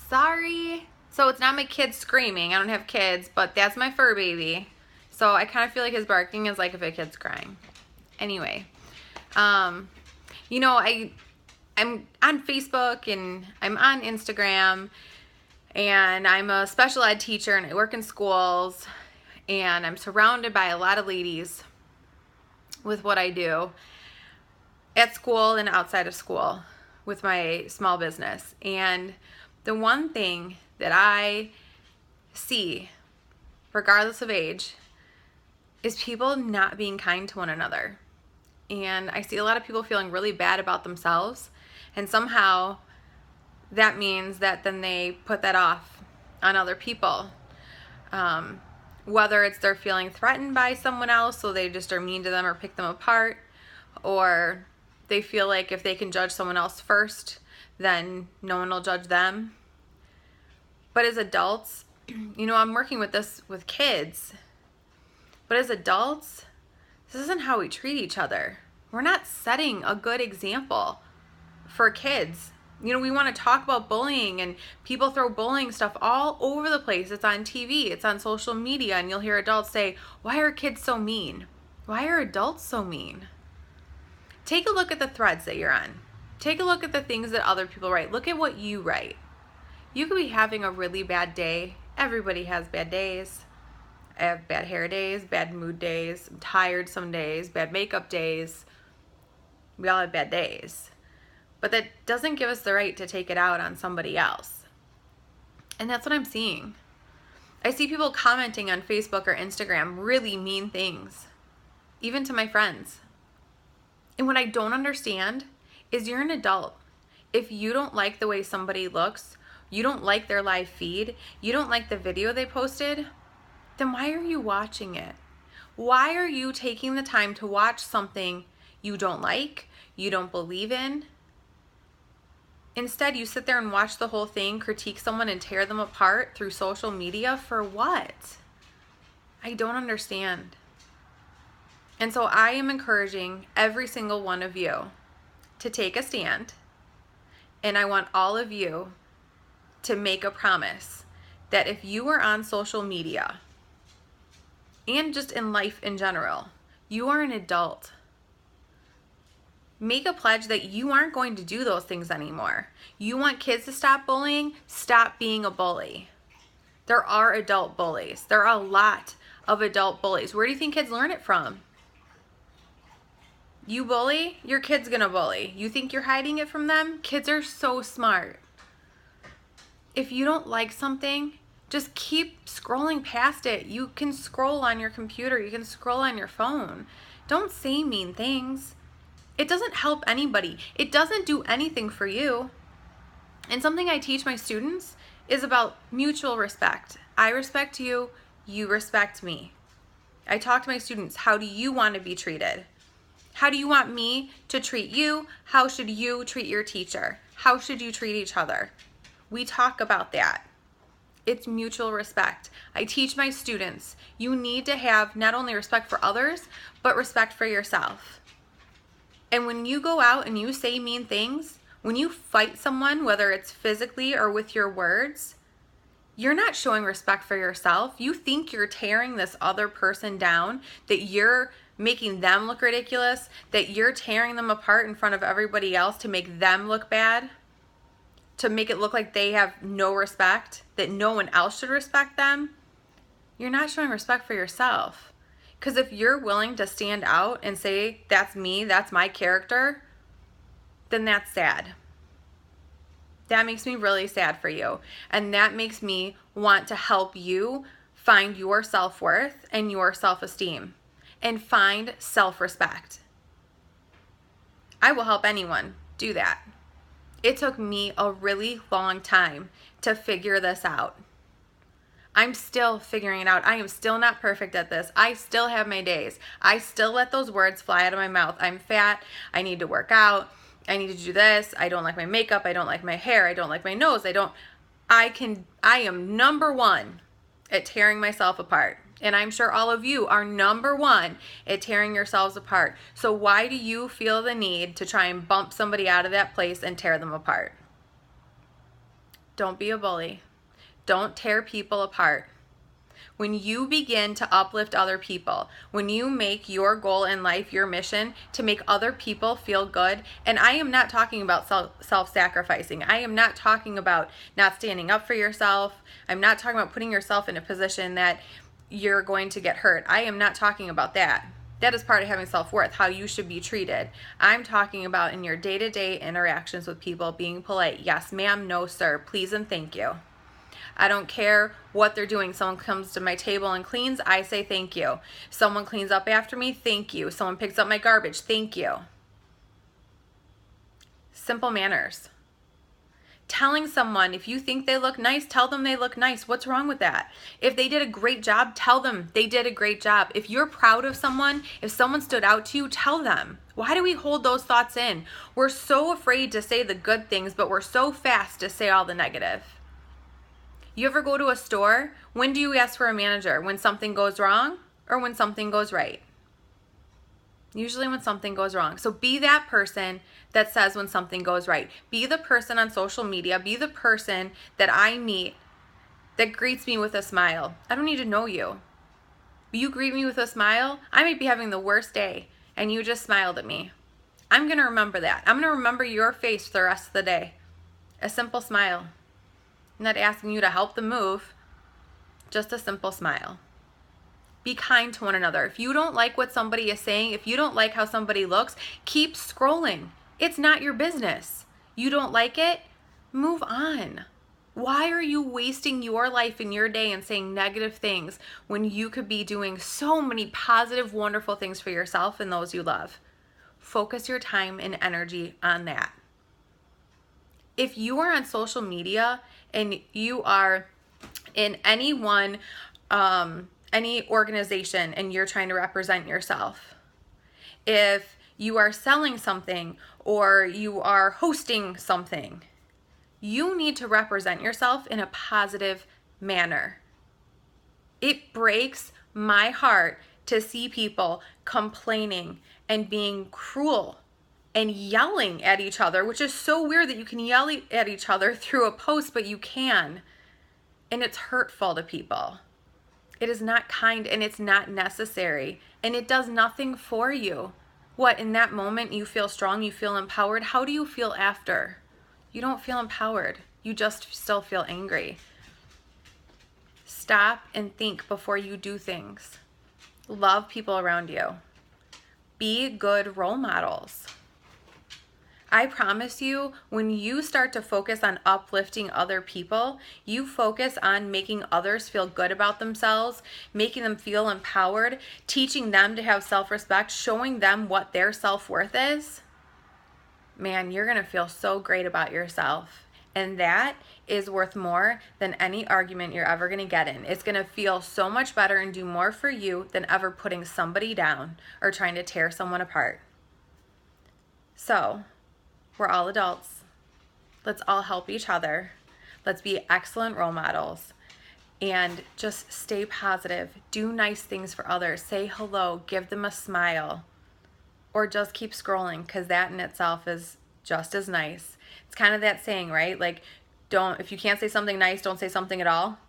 Sorry. So it's not my kid screaming. I don't have kids, but that's my fur baby. So I kind of feel like his barking is like if a kid's crying. Anyway, I'm on Facebook and I'm on Instagram, and I'm a special ed teacher and I work in schools, and I'm surrounded by a lot of ladies with what I do at school and outside of school with my small business. And the one thing that I see, regardless of age, is people not being kind to one another. And I see a lot of people feeling really bad about themselves, and somehow that means that then they put that off on other people. Whether it's they're feeling threatened by someone else, so they just are mean to them or pick them apart, or they feel like if they can judge someone else first, then no one will judge them. But as adults, I'm working with this with kids, but as adults, this isn't how we treat each other. We're not setting a good example for kids. We want to talk about bullying, and people throw bullying stuff all over the place. It's on TV, it's on social media, and you'll hear adults say, why are kids so mean? Why are adults so mean? Take a look at the threads that you're on. Take a look at the things that other people write. Look at what you write. You could be having a really bad day. Everybody has bad days. I have bad hair days, bad mood days, I'm tired some days, bad makeup days. We all have bad days. But that doesn't give us the right to take it out on somebody else. And that's what I'm seeing. I see people commenting on Facebook or Instagram really mean things, even to my friends. And what I don't understand is you're an adult. If you don't like the way somebody looks, you don't like their live feed, you don't like the video they posted, then why are you watching it? Why are you taking the time to watch something you don't like, you don't believe in? Instead, you sit there and watch the whole thing, critique someone and tear them apart through social media for what? I don't understand. And so I am encouraging every single one of you to take a stand. And I want all of you to make a promise that if you are on social media and just in life in general, you are an adult. Make a pledge that you aren't going to do those things anymore. You want kids to stop bullying? Stop being a bully. There are adult bullies. There are a lot of adult bullies. Where do you think kids learn it from? You bully, your kid's gonna bully. You think you're hiding it from them? Kids are so smart. If you don't like something, just keep scrolling past it. You can scroll on your computer. You can scroll on your phone. Don't say mean things. It doesn't help anybody. It doesn't do anything for you. And something I teach my students is about mutual respect. I respect you, you respect me. I talk to my students, how do you want to be treated? How do you want me to treat you? How should you treat your teacher? How should you treat each other? We talk about that. It's mutual respect. I teach my students, you need to have not only respect for others, but respect for yourself. And when you go out and you say mean things, when you fight someone, whether it's physically or with your words, you're not showing respect for yourself. You think you're tearing this other person down, that you're making them look ridiculous, that you're tearing them apart in front of everybody else to make them look bad, to make it look like they have no respect, that no one else should respect them. You're not showing respect for yourself. Because if you're willing to stand out and say, that's me, that's my character, then that's sad. That makes me really sad for you. And that makes me want to help you find your self-worth and your self-esteem and find self-respect. I will help anyone do that. It took me a really long time to figure this out. I'm still figuring it out. I am still not perfect at this. I still have my days. I still let those words fly out of my mouth. I'm fat. I need to work out. I need to do this. I don't like my makeup. I don't like my hair. I don't like my nose. I am number one at tearing myself apart. And I'm sure all of you are number one at tearing yourselves apart. So why do you feel the need to try and bump somebody out of that place and tear them apart? Don't be a bully. Don't tear people apart. When you begin to uplift other people, when you make your goal in life, your mission, to make other people feel good, and I am not talking about self-sacrificing. I am not talking about not standing up for yourself. I'm not talking about putting yourself in a position that you're going to get hurt. I am not talking about that. That is part of having self-worth, how you should be treated. I'm talking about in your day-to-day interactions with people, being polite. Yes, ma'am, no, sir, please and thank you. I don't care what they're doing. Someone comes to my table and cleans, I say thank you. Someone cleans up after me, thank you. Someone picks up my garbage, thank you. Simple manners. Telling someone, if you think they look nice, tell them they look nice. What's wrong with that? If they did a great job, tell them they did a great job. If you're proud of someone, if someone stood out to you, tell them. Why do we hold those thoughts in? We're so afraid to say the good things, but we're so fast to say all the negative. You ever go to a store? When do you ask for a manager? When something goes wrong or when something goes right? Usually when something goes wrong. So be that person that says when something goes right. Be the person on social media. Be the person that I meet that greets me with a smile. I don't need to know you. You greet me with a smile, I might be having the worst day and you just smiled at me. I'm going to remember that. I'm going to remember your face for the rest of the day. A simple smile. I'm not asking you to help them move, just a simple smile. Be kind to one another. If you don't like what somebody is saying, if you don't like how somebody looks, keep scrolling. It's not your business. You don't like it? Move on. Why are you wasting your life and your day and saying negative things when you could be doing so many positive, wonderful things for yourself and those you love? Focus your time and energy on that. If you are on social media and you are in any organization and you're trying to represent yourself, if you are selling something or you are hosting something, you need to represent yourself in a positive manner. It breaks my heart to see people complaining and being cruel and yelling at each other, which is so weird that you can yell at each other through a post, but you can. And it's hurtful to people. It is not kind and it's not necessary. And it does nothing for you. What, in that moment you feel strong, you feel empowered? How do you feel after? You don't feel empowered. You just still feel angry. Stop and think before you do things. Love people around you. Be good role models. I promise you, when you start to focus on uplifting other people, you focus on making others feel good about themselves, making them feel empowered, teaching them to have self-respect, showing them what their self-worth is, man, you're going to feel so great about yourself. And that is worth more than any argument you're ever going to get in. It's going to feel so much better and do more for you than ever putting somebody down or trying to tear someone apart. So, we're all adults. Let's all help each other. Let's be excellent role models. And just stay positive. Do nice things for others. Say hello. Give them a smile. Or just keep scrolling, because that in itself is just as nice. It's kind of that saying, right? Like, if you can't say something nice, don't say something at all.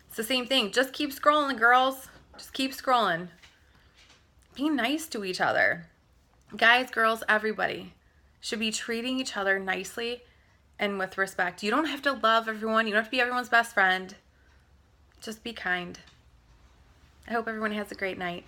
It's the same thing. Just keep scrolling, girls. Just keep scrolling. Be nice to each other. Guys, girls, everybody should be treating each other nicely and with respect. You don't have to love everyone. You don't have to be everyone's best friend. Just be kind. I hope everyone has a great night.